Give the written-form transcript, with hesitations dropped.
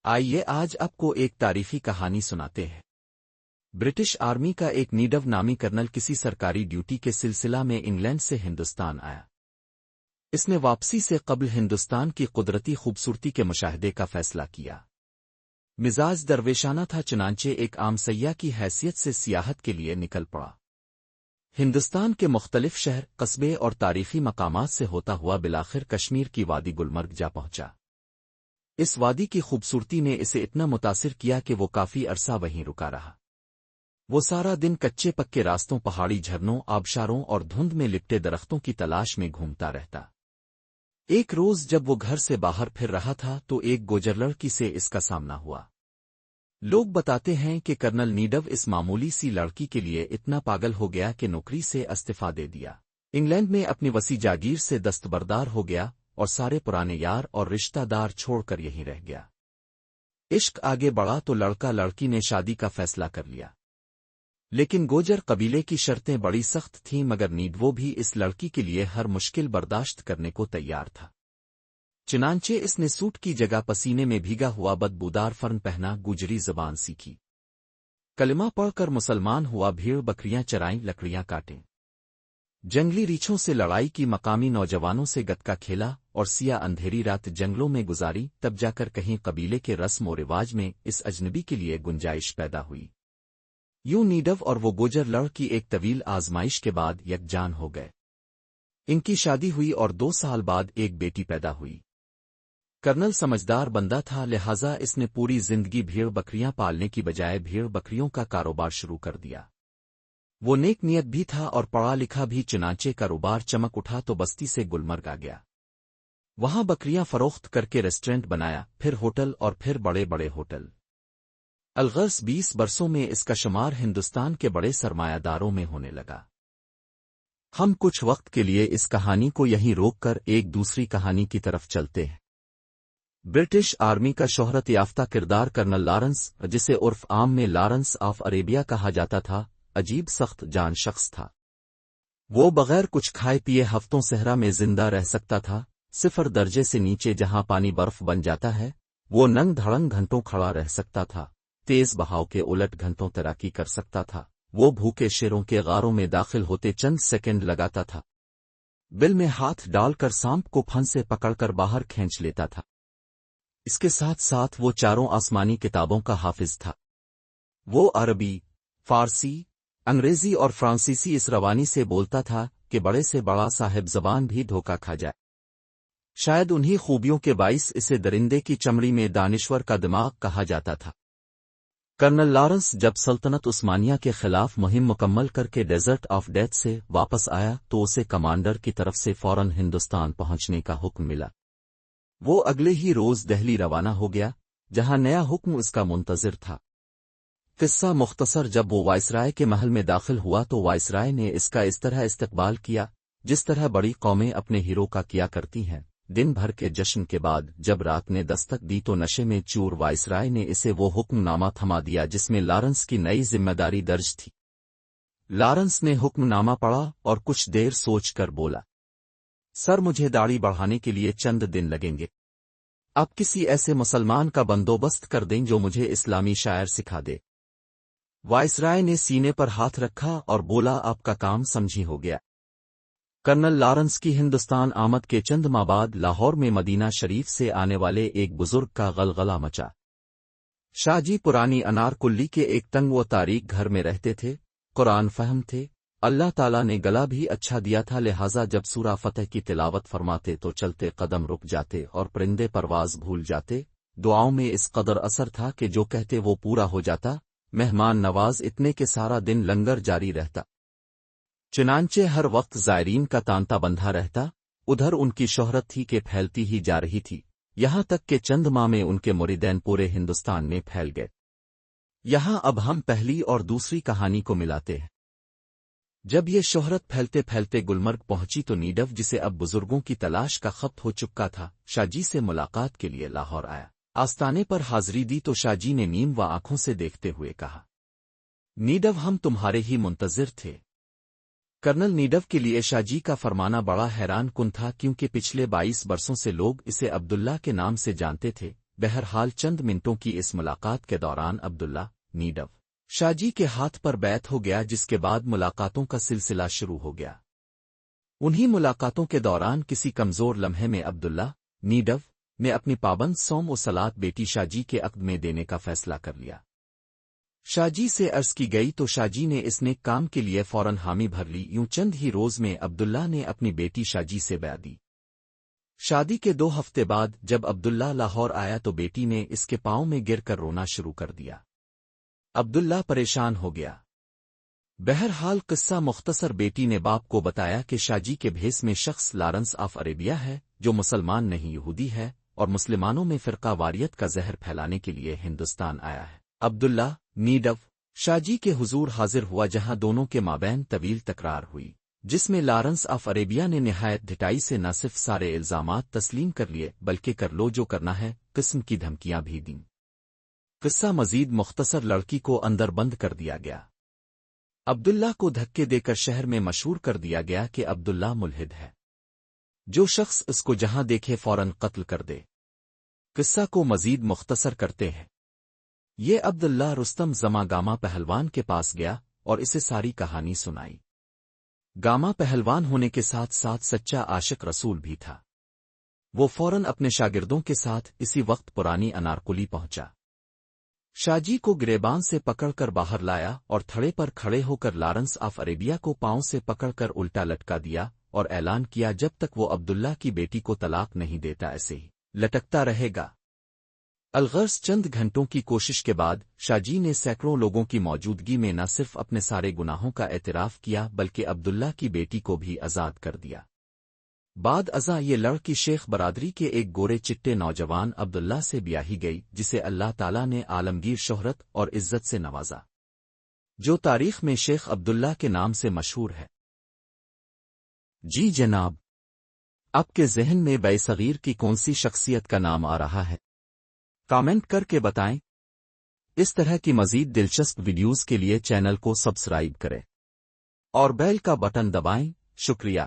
آئیے آج آپ کو ایک تاریخی کہانی سناتے ہیں۔ برٹش آرمی کا ایک نیڈو نامی کرنل کسی سرکاری ڈیوٹی کے سلسلہ میں انگلینڈ سے ہندوستان آیا۔ اس نے واپسی سے قبل ہندوستان کی قدرتی خوبصورتی کے مشاہدے کا فیصلہ کیا۔ مزاج درویشانہ تھا، چنانچہ ایک عام سیاح کی حیثیت سے سیاحت کے لیے نکل پڑا۔ ہندوستان کے مختلف شہر، قصبے اور تاریخی مقامات سے ہوتا ہوا بالآخر کشمیر کی وادی گلمرگ جا پہنچا۔ اس وادی کی خوبصورتی نے اسے اتنا متاثر کیا کہ وہ کافی عرصہ وہیں رکا رہا۔ وہ سارا دن کچے پکے راستوں، پہاڑی جھرنوں، آبشاروں اور دھند میں لپٹے درختوں کی تلاش میں گھومتا رہتا۔ ایک روز جب وہ گھر سے باہر پھر رہا تھا تو ایک گوجر لڑکی سے اس کا سامنا ہوا۔ لوگ بتاتے ہیں کہ کرنل نیڈو اس معمولی سی لڑکی کے لیے اتنا پاگل ہو گیا کہ نوکری سے استعفیٰ دے دیا۔ انگلینڈ میں اپنی وسیع جاگیر سے دستبردار ہو گیا اور سارے پرانے یار اور رشتہ دار چھوڑ کر یہیں رہ گیا۔ عشق آگے بڑھا تو لڑکا لڑکی نے شادی کا فیصلہ کر لیا، لیکن گوجر قبیلے کی شرطیں بڑی سخت تھیں، مگر نیڈو بھی اس لڑکی کے لیے ہر مشکل برداشت کرنے کو تیار تھا۔ چنانچہ اس نے سوٹ کی جگہ پسینے میں بھیگا ہوا بدبودار فرن پہنا، گوجری زبان سیکھی، کلمہ پڑھ کر مسلمان ہوا، بھیڑ بکریاں چرائیں، لکڑیاں کاٹیں، جنگلی ریچھوں سے لڑائی کی، مقامی نوجوانوں سے گتکا کھیلا اور سیاہ اندھیری رات جنگلوں میں گزاری۔ تب جا کر کہیں قبیلے کے رسم و رواج میں اس اجنبی کے لیے گنجائش پیدا ہوئی۔ یوں نیڈو اور وہ گوجر لڑکی ایک طویل آزمائش کے بعد یکجان ہو گئے۔ ان کی شادی ہوئی اور 2 سال بعد ایک بیٹی پیدا ہوئی۔ کرنل سمجھدار بندہ تھا، لہٰذا اس نے پوری زندگی بھیڑ بکریاں پالنے کی بجائے بھیڑ بکریوں کا کاروبار شروع کر دیا۔ وہ نیک نیت بھی تھا اور پڑھا لکھا بھی، چنانچہ کاروبار چمک اٹھا تو بستی سے گلمرگ آ گیا۔ وہاں بکریاں فروخت کر کے ریسٹورنٹ بنایا، پھر ہوٹل اور پھر بڑے بڑے ہوٹل۔ الغرض 20 برسوں میں اس کا شمار ہندوستان کے بڑے سرمایہ داروں میں ہونے لگا۔ ہم کچھ وقت کے لیے اس کہانی کو یہیں روک کر ایک دوسری کہانی کی طرف چلتے ہیں۔ برٹش آرمی کا شہرت یافتہ کردار کرنل لارنس، جسے عرف عام میں لارنس آف عربیہ کہا جاتا تھا، عجیب سخت جان شخص تھا۔ وہ بغیر کچھ کھائے پیے ہفتوں صحرا میں زندہ رہ سکتا تھا۔ 0 درجے سے نیچے جہاں پانی برف بن جاتا ہے، وہ ننگ دھڑنگ گھنٹوں کھڑا رہ سکتا تھا۔ تیز بہاؤ کے الٹ گھنٹوں تیراکی کر سکتا تھا۔ وہ بھوکے شیروں کے غاروں میں داخل ہوتے چند سیکنڈ لگاتا تھا۔ بل میں ہاتھ ڈال کر سانپ کو پھن سے پکڑ کر باہر کھینچ لیتا تھا۔ اس کے ساتھ ساتھ وہ 4 آسمانی کتابوں کا حافظ تھا۔ وہ عربی، فارسی، انگریزی اور فرانسیسی اس روانی سے بولتا تھا کہ بڑے سے بڑا صاحب زبان بھی دھوکہ کھا جائے۔ شاید انہی خوبیوں کے باعث اسے درندے کی چمڑی میں دانشور کا دماغ کہا جاتا تھا۔ کرنل لارنس جب سلطنت عثمانیہ کے خلاف مہم مکمل کر کے ڈیزرٹ آف ڈیتھ سے واپس آیا تو اسے کمانڈر کی طرف سے فوراً ہندوستان پہنچنے کا حکم ملا۔ وہ اگلے ہی روز دہلی روانہ ہو گیا، جہاں نیا حکم اس کا منتظر تھا۔ قصہ مختصر، جب وہ وائسرائے کے محل میں داخل ہوا تو وائسرائے نے اس کا اس طرح استقبال کیا جس طرح بڑی قومیں اپنے ہیرو کا کیا کرتی ہیں۔ دن بھر کے جشن کے بعد جب رات نے دستک دی تو نشے میں چور وائسرائے نے اسے وہ حکم نامہ تھما دیا جس میں لارنس کی نئی ذمہ داری درج تھی۔ لارنس نے حکم نامہ پڑھا اور کچھ دیر سوچ کر بولا، سر، مجھے داڑھی بڑھانے کے لیے چند دن لگیں گے۔ آپ کسی ایسے مسلمان کا بندوبست کر دیں جو مجھے اسلامی شاعر سکھا دے۔ وائسرائے نے سینے پر ہاتھ رکھا اور بولا، آپ کا کام سمجھی ہو گیا۔ کرنل لارنس کی ہندوستان آمد کے چند ماہ بعد لاہور میں مدینہ شریف سے آنے والے ایک بزرگ کا غلغلہ مچا۔ شاہ جی پرانی انار کلی کے ایک تنگ و تاریک گھر میں رہتے تھے، قرآن فہم تھے، اللہ تعالیٰ نے گلا بھی اچھا دیا تھا، لہٰذا جب سورہ فتح کی تلاوت فرماتے تو چلتے قدم رک جاتے اور پرندے پرواز بھول جاتے۔ دعاؤں میں اس قدر اثر تھا کہ جو کہتے وہ پورا ہو جاتا۔ مہمان نواز اتنے کہ سارا دن لنگر جاری رہتا، چنانچہ ہر وقت زائرین کا تانتا بندھا رہتا۔ ادھر ان کی شہرت تھی کہ پھیلتی ہی جا رہی تھی، یہاں تک کہ چند ماہ میں ان کے مریدین پورے ہندوستان میں پھیل گئے۔ یہاں اب ہم پہلی اور دوسری کہانی کو ملاتے ہیں۔ جب یہ شہرت پھیلتے پھیلتے گلمرگ پہنچی تو نیڈو، جسے اب بزرگوں کی تلاش کا خط ہو چکا تھا، شاہ جی سے ملاقات کے لیے لاہور آیا۔ آستانے پر حاضری دی تو شاہ جی نے نیم و آنکھوں سے دیکھتے ہوئے کہا، نیڈو، ہم تمہارے ہی منتظر تھے۔ کرنل نیڈو کے لیے شاہ جی کا فرمانا بڑا حیران کن تھا، کیونکہ پچھلے 22 برسوں سے لوگ اسے عبداللہ کے نام سے جانتے تھے، بہرحال چند منٹوں کی اس ملاقات کے دوران عبداللہ نیڈو شاہ جی کے ہاتھ پر بیعت ہو گیا، جس کے بعد ملاقاتوں کا سلسلہ شروع ہو گیا۔ انہی ملاقاتوں کے دوران کسی کمزور لمحے میں عبداللہ نیڈو نے اپنی پابند صوم و صلات بیٹی شاہ جی کے عقد میں دینے کا فیصلہ کر لیا۔ شاہ جی سے عرض کی گئی تو شاہ جی نے اس نیک کام کے لیے فوراً حامی بھر لی۔ یوں چند ہی روز میں عبداللہ نے اپنی بیٹی شاہ جی سے بیعت دی۔ شادی کے 2 ہفتے بعد جب عبداللہ لاہور آیا تو بیٹی نے اس کے پاؤں میں گر کر رونا شروع کر دیا۔ عبداللہ پریشان ہو گیا۔ بہرحال قصہ مختصر، بیٹی نے باپ کو بتایا کہ شاہ جی کے بھیس میں شخص لارنس آف عربیہ ہے، جو مسلمان نہیں یہودی ہے اور مسلمانوں میں فرقہ واریت کا زہر پھیلانے کے لیے ہندوستان آیا ہے۔ عبداللہ نیڈو شاہ جی کے حضور حاضر ہوا، جہاں دونوں کے مابین طویل تکرار ہوئی، جس میں لارنس آف عربیہ نے نہایت ڈھٹائی سے نہ صرف سارے الزامات تسلیم کر لیے بلکہ کر لو جو کرنا ہے قسم کی دھمکیاں بھی دیں۔ قصہ مزید مختصر، لڑکی کو اندر بند کر دیا گیا۔ عبداللہ کو دھکے دے کر شہر میں مشہور کر دیا گیا کہ عبداللہ ملحد ہے، جو شخص اس کو جہاں دیکھے فوراً قتل کر دے۔ قصہ کو مزید مختصر کرتے ہیں۔ یہ عبداللہ رستم زما گاما پہلوان کے پاس گیا اور اسے ساری کہانی سنائی۔ گاما پہلوان ہونے کے ساتھ ساتھ سچا عاشق رسول بھی تھا۔ وہ فوراً اپنے شاگردوں کے ساتھ اسی وقت پرانی انارکلی پہنچا۔ شاہ جی کو گریبان سے پکڑ کر باہر لایا اور تھڑے پر کھڑے ہو کر لارنس آف عربیہ کو پاؤں سے پکڑ کر الٹا لٹکا دیا اور اعلان کیا، جب تک وہ عبداللہ کی بیٹی کو طلاق نہیں دیتا ایسے ہی لٹکتا رہے گا۔ الغرض چند گھنٹوں کی کوشش کے بعد شاہ جی نے سینکڑوں لوگوں کی موجودگی میں نہ صرف اپنے سارے گناہوں کا اعتراف کیا بلکہ عبداللہ کی بیٹی کو بھی آزاد کر دیا۔ بعد ازاں یہ لڑکی شیخ برادری کے ایک گورے چٹے نوجوان عبداللہ سے بیاہی گئی، جسے اللہ تعالیٰ نے عالمگیر شہرت اور عزت سے نوازا، جو تاریخ میں شیخ عبداللہ کے نام سے مشہور ہے۔ جی جناب، آپ کے ذہن میں بے صغیر کی کون سی شخصیت کا نام آ رہا ہے؟ کامنٹ کر کے بتائیں۔ اس طرح کی مزید دلچسپ ویڈیوز کے لیے چینل کو سبسکرائب کریں اور بیل کا بٹن دبائیں۔ شکریہ۔